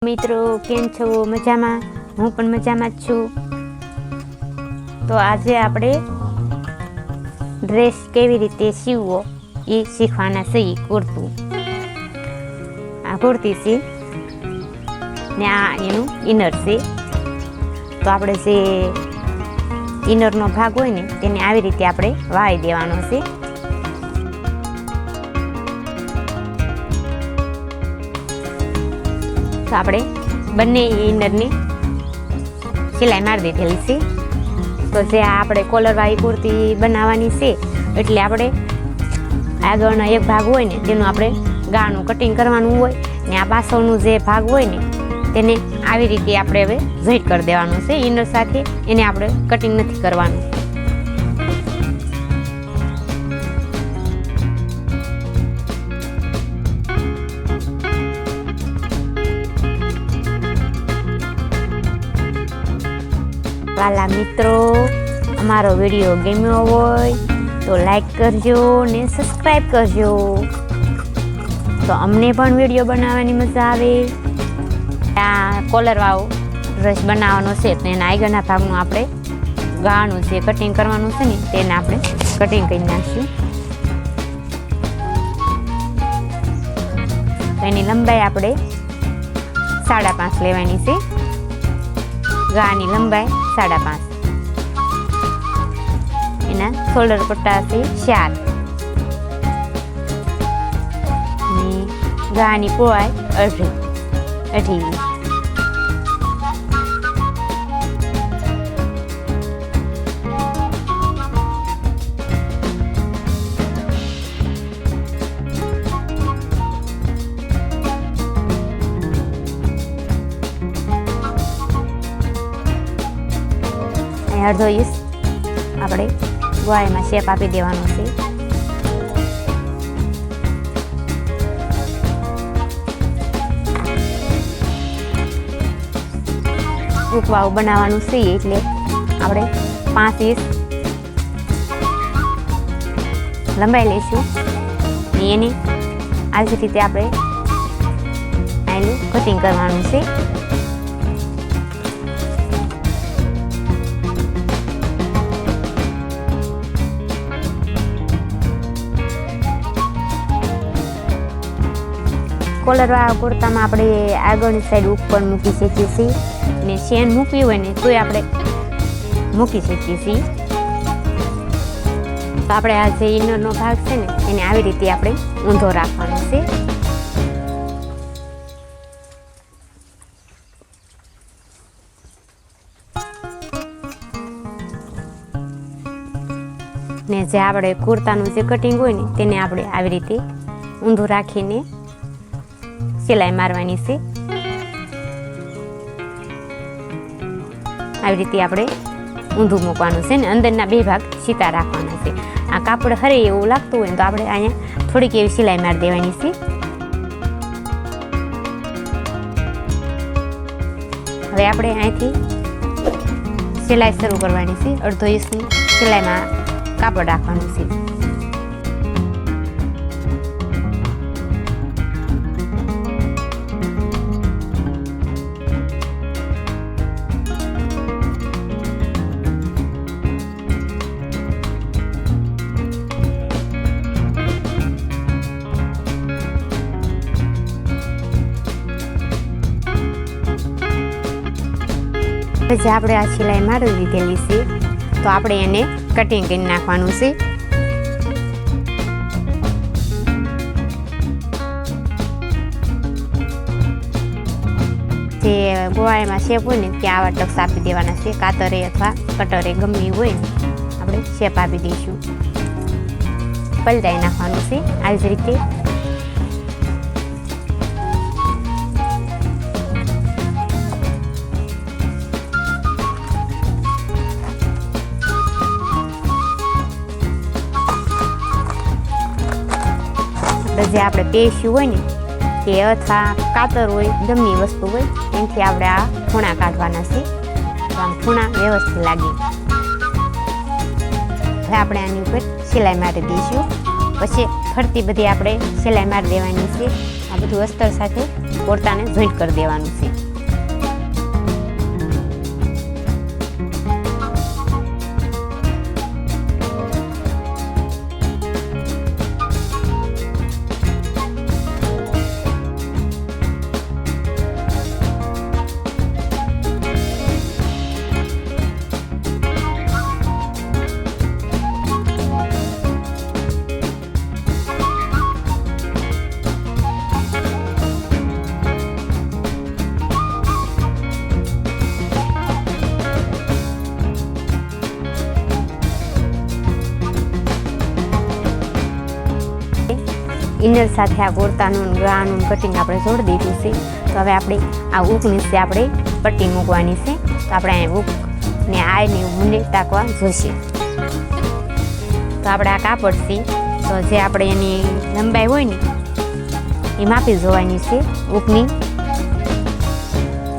મિત્રો કેમ છો? મજામાં? હું પણ મજામાં જ છું. તો આજે આપણે ડ્રેસ કેવી રીતે સીવવો એ શીખવાના છે. કુર્તું, આ કુર્તી છે ને આ એનું ઇનર છે. તો આપણે જે ઇનરનો ભાગ હોય ને તેને આવી રીતે આપણે વાળી દેવાનો છે. તો આપણે બંને ઇનરની સિલાઈ મારી દીધેલી છે. તો જે આપણે કોલરવાળી કુર્તી બનાવવાની છે એટલે આપણે આગળનો એક ભાગ હોય ને તેનું આપણે ગાનું કટિંગ કરવાનું હોય ને આ પાછળનું જે ભાગ હોય ને તેને આવી રીતે આપણે હવે જોઈન્ટ કરી દેવાનું છે. ઇનર સાથે એને આપણે કટિંગ નથી કરવાનું. વાલા મિત્રો, અમારો વિડીયો ગમ્યો હોય તો લાઈક કરજો ને સબસ્ક્રાઈબ કરજો, તો અમને પણ વિડીયો બનાવવાની મજા આવે. આ કોલરવાળો ડ્રેસ બનાવવાનો છે તો એના આગળના ભાગનું આપણે ગાનું જે કટિંગ કરવાનું છે ને તેને આપણે કટિંગ કરી નાખીશું. એની લંબાઈ આપણે 5.5 લેવાની છે. ગાની લંબાઈ 5.5. એના શોલ્ડર પટ્ટા છે 4. ગાની પહોળાઈ 18. અડધો ઇંચ આપણે ગોળાઈમાં શેપ આપી દેવાનો છે. ઉપવાળું બનાવવાનું છે એટલે આપણે 5 ઇંચ લંબાઈ લઈશું. એને આ જ રીતે આપણે આનું કટિંગ કરવાનું છે. કોલરવાળા કુર્તામાં આપણે આગળની સાઈડ ઉપર મૂકી શકીએ છીએ ને ચેન મૂકવી હોય ને તોય આપણે મૂકી શકીએ છીએ. તો આપણે આ જે ઇનરનો ભાગ છે ને એને આવી રીતે આપણે ઊંધો રાખવાનો છે. ને જે આપણે કુર્તાનું જે કટિંગ હોય ને તેને આપણે આવી રીતે ઊંધું રાખીને સિલાઈ મારવાની છે. આવી રીતે આપણે ઊંધું મૂકવાનું છે ને અંદરના 2 ભાગ સીધા રાખવાના છે. આ કાપડ હરે એવું લાગતું હોય તો આપણે અહીંયા થોડીક એવી સિલાઈ મારી દેવાની છે. હવે આપણે અહીંથી સિલાઈ શરૂ કરવાની છે. અડધો ઇંચની સિલાઈમાં કાપડ રાખવાનું છે. જે આપણે આ સિલાઈ મારી દીધેલી છે તો આપણે એને કટિંગ કરી નાખવાનું છે. જે ગોળાઈમાં શેપ હોય ને ત્યાં આવા ટક્સ આપી દેવાના છે. કાતરે અથવા કટરે ગમે હોય ને આપણે શેપ આપી દઈશું. પલટાઈ નાખવાનું છે આવી જ રીતે. જે આપણે પેસ્યું હોય ને કે અથવા કાતર હોય ગમે વસ્તુ હોય એનાથી આપણે આ ખૂણા કાઢવાના છે. તો આમ ખૂણા વ્યવસ્થિત લાગે. હવે આપણે આની ઉપર સિલાઈ મારી દઈશું. પછી ફરતી બધી આપણે સિલાઈ મારી દેવાની છે. આ બધું અસ્તર સાથે કુર્તાને જોઈન્ટ કરી દેવાનું છે. ઇનર સાથે આ કુર્તાનું ગળાનું કટિંગ આપણે જોડી દીધું છે. તો હવે આપણે આ ઉક નીચે આપણે પટ્ટી મૂકવાની છે. તો આપણે આ ઉક ને આને મુંડે ટાંકવા જોઈશે. તો આપણે આ કાપડ છે તો જે આપણે એની લંબાઈ હોય ને એ માપી જોવાની છે. ઉકની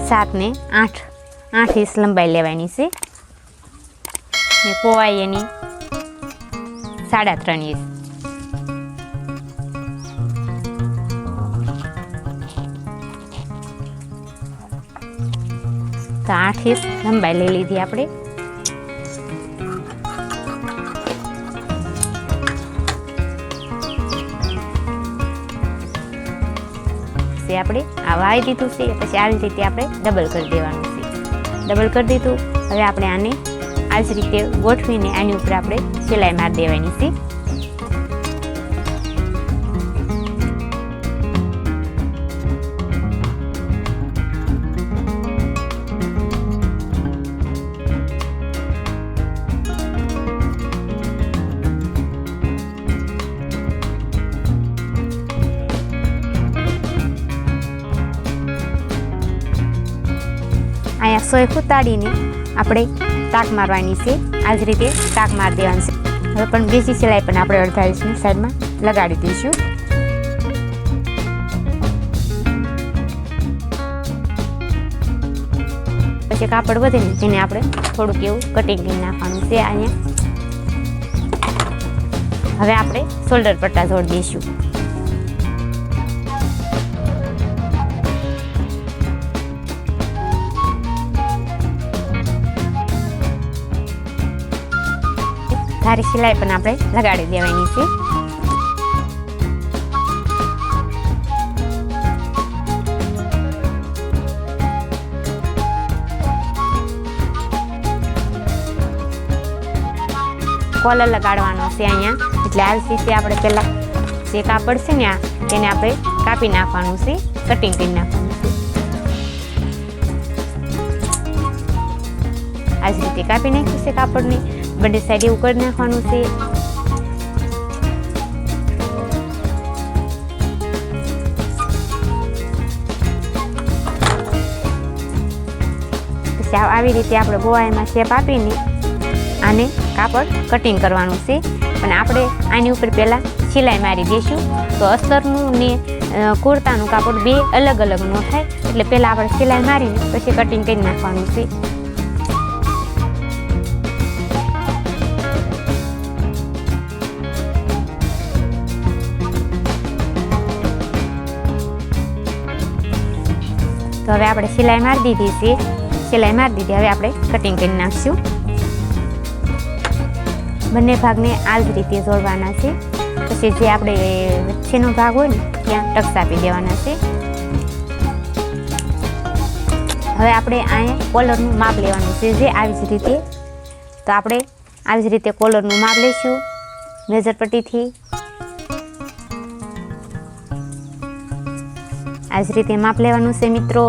7 ને 8 ઇંચ લંબાઈ લેવાની છે ને પહોળાઈ એની 3.5 ઇંચ. તો 8 ઇંચ લંબાઈ લઈ લીધી આપણે. આપણે આ વાળી દીધું છે. પછી આવી રીતે આપણે ડબલ કરી દેવાનું છે. ડબલ કરી દીધું. હવે આપણે આને આ જ રીતે ગોઠવીને આની ઉપર આપણે સિલાઈ મારી દેવાની છે. અહીંયા સોય ઉતાડીને આપણે ટાંક મારવાની છે. આ જ રીતે ટાંક મારી દેવાની છે. હવે પણ બીજી સિલાઈ પણ આપણે 1/2 ઇંચની સાઈડમાં લગાડી દઈશું. પછી કાપડ વધે ને તેને આપણે થોડુંક એવું કટિંગ કરી નાખવાનું છે અહીંયા. હવે આપણે શોલ્ડર પટ્ટા જોડી દઈશું. ધારી સિલાઈ પણ આપણે લગાડી દેવાની છે. કોલર લગાડવાનો છે અહીંયા. એટલે આવી રીતે આપણે પહેલા જે કાપડ છે ને તેને આપણે કાપી નાખવાનું છે, કટિંગ કરી નાખવાનું છે. આ જ રીતે કાપી નાખ્યું છે કાપડને. બંને સાઈડ એવું કરી નાખવાનું છે. પછી આવી રીતે આપણે ગોળાઈમાં શેપ આપીને આને કાપડ કટિંગ કરવાનું છે. પણ આપણે આની ઉપર પહેલાં સિલાઈ મારી દઈશું. તો અસ્તરનું ને કુર્તાનું કાપડ બે અલગ અલગ ન થાય. એટલે પહેલાં આપણે સિલાઈ મારીને પછી કટિંગ કરી નાખવાનું છે. તો હવે આપણે સિલાઈ મારી દીધી છે. સિલાઈ મારી દીધી. હવે આપણે કટિંગ કરી નાખશું. બંને ભાગને આ જ રીતે જોડવાના છે. પછી જે આપણે વચ્ચેનો ભાગ હોય ને ત્યાં ટક્સ આપી દેવાના છે. હવે આપણે અહીંયા કોલરનું માપ લેવાનું છે. જે આવી જ રીતે તો આપણે આવી જ રીતે કોલરનું માપ લઈશું મેજર પટ્ટીથી. આ જ રીતે માપ લેવાનું છે મિત્રો.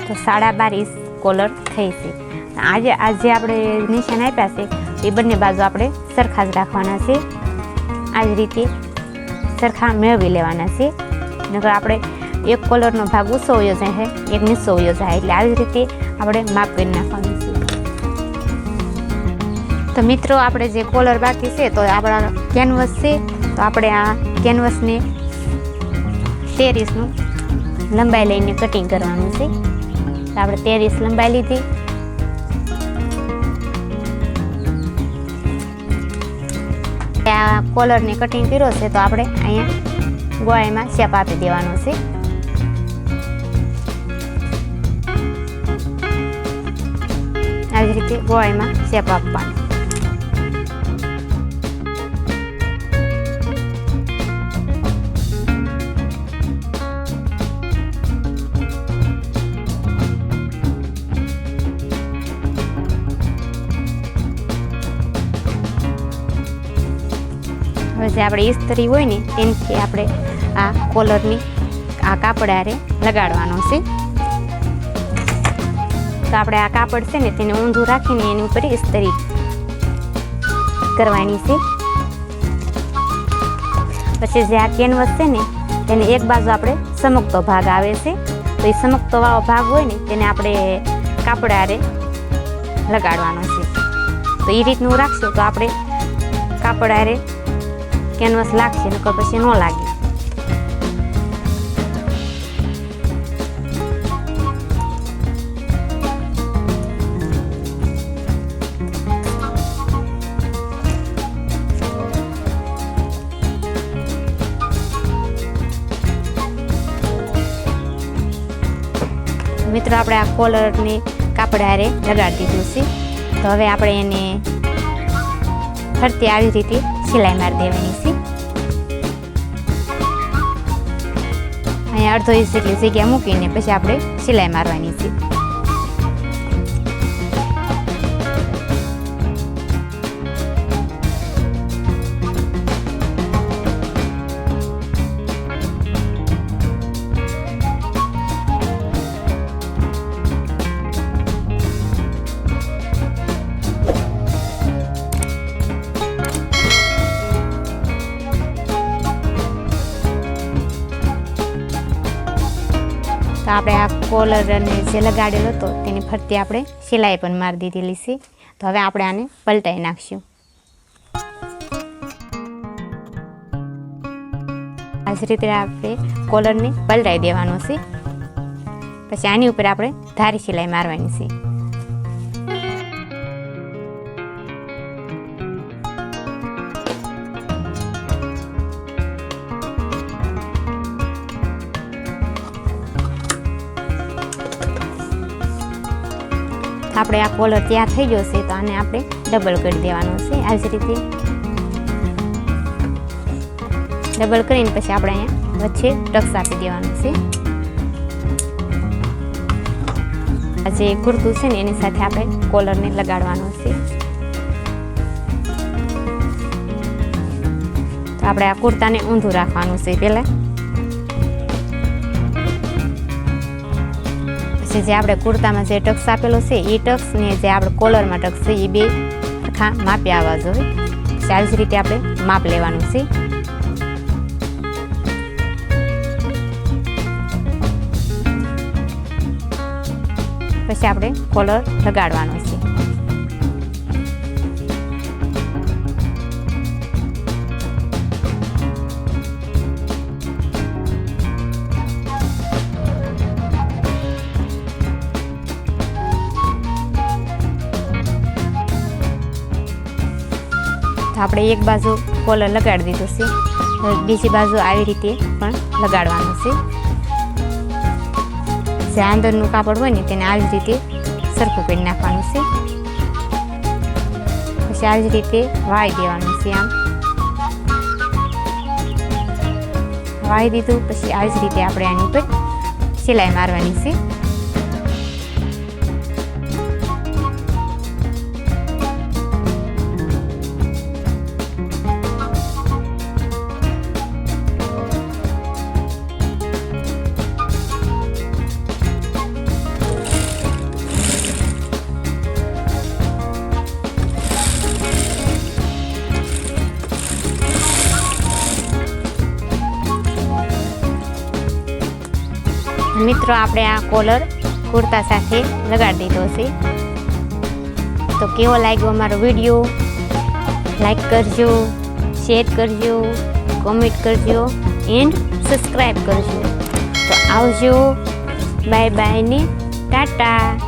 તો 12.5 ઇંચ કોલર થઈ છે. આજે આપણે નિશાન આપ્યા છે એ બંને બાજુ આપણે સરખા જ રાખવાના છે. આ જ રીતે સરખા મેળવી લેવાના છે. નકર આપણે એક કોલરનો ભાગ ઊંચો વયો જાય, એક નીચો વયો જાય. એટલે આવી રીતે આપણે માપ કરી નાખવાનું છે. તો મિત્રો આપણે જે કોલર બાકી છે તો આપણા કેનવસ છે. તો આપણે આ કેનવસને 13 ઇંચનું લંબાઈ લઈને કટિંગ કરવાનું છે. તો આપણે 13 ઇંચ લંબાઈ લીધી. આ કોલરને કટિંગ કર્યો છે તો આપણે અહીંયા ગોળાઈમાં શેપ આપી દેવાનો છે. આવી રીતે ગોળાઈમાં શેપ આપવાનો. હવે જે આપણે ઇસ્ત્રી હોય ને તેનાથી આપણે આ કોલરની આ કાપડ હારે લગાડવાનો છે. તો આપણે આ કાપડ છે ને તેને ઊંધું રાખીને એની ઉપર ઇસ્ત્રી કરવાની છે. પછી જે આ કેનવસ છે ને તેને એક બાજુ આપણે ચમકતો ભાગ આવે છે, તો એ ચમકતો વાળો ભાગ હોય ને તેને આપણે કાપડ હારે લગાડવાનો છે. તો એ રીતનું રાખશું તો આપણે કાપડ હારે કેનવસ લાગશે, નકર પછી ન લાગે. મિત્રો આપણે આ કોલરને કાપડ હારે લગાડી દીધું છે. તો હવે આપણે એને ફરતી આવી રીતે સિલાઈ મારી દેવાની છે. અહીંયા અડધો ઇંચ જેટલી જગ્યા મૂકીને પછી આપણે સિલાઈ મારવાની છે. તો આપણે આ કોલરને જે લગાડેલો હતો તેની ફરતી આપણે સિલાઈ પણ મારી દીધેલી છે. તો હવે આપણે આને પલટાઈ નાખશું. આ જ રીતે આપણે કોલરને પલટાઈ દેવાનો છે. પછી આની ઉપર આપણે ધારી સિલાઈ મારવાની છે. આપણે આ કોલર તૈયાર થઈ ગયો છે, તો આને આપણે ડબલ કરી દેવાનો છે. આ જ રીતે ડબલ કરીને પછી આપણે અહીંયા વચ્ચે ટક્સ આપી દેવાનું છે. આ જે કુર્તું છે ને એની સાથે આપણે કોલરને લગાડવાનો છે. તો આપણે આ કુર્તાને ઊંધું રાખવાનું છે પહેલાં. જે આપણે કુર્તામાં જે ટક્સ આપેલો છે એ ટક્સ ને જે આપણે કોલરમાં ટક્સ છે એ બે સરખા માપે આવવા જોઈએ. આવી જ રીતે આપણે માપ લેવાનું છે. પછી આપણે કોલર લગાડવાનો છે. આપણે એક બાજુ કોલર લગાડી દીધો છે, બીજી બાજુ આવી રીતે પણ લગાડવાનું છે. જે અંદરનું કાપડ હોય ને તેને આવી રીતે સરખું કરી નાખવાનું છે. પછી આવી રીતે વાળી દેવાનું છે. આમ વાળી દીધું પછી આવી જ રીતે આપણે આની ઉપર સિલાઈ મારવાની છે. મિત્રો આપણે આ કોલર કુર્તા સાથે લગાડી દીધો છે. તો કેવો લાગ્યો અમારો વિડીયો? લાઈક કરજો, શેર કરજો, કોમેન્ટ કરજો એન્ડ સબસ્ક્રાઈબ કરજો. તો આવજો, બાય બાય ને ટાટા.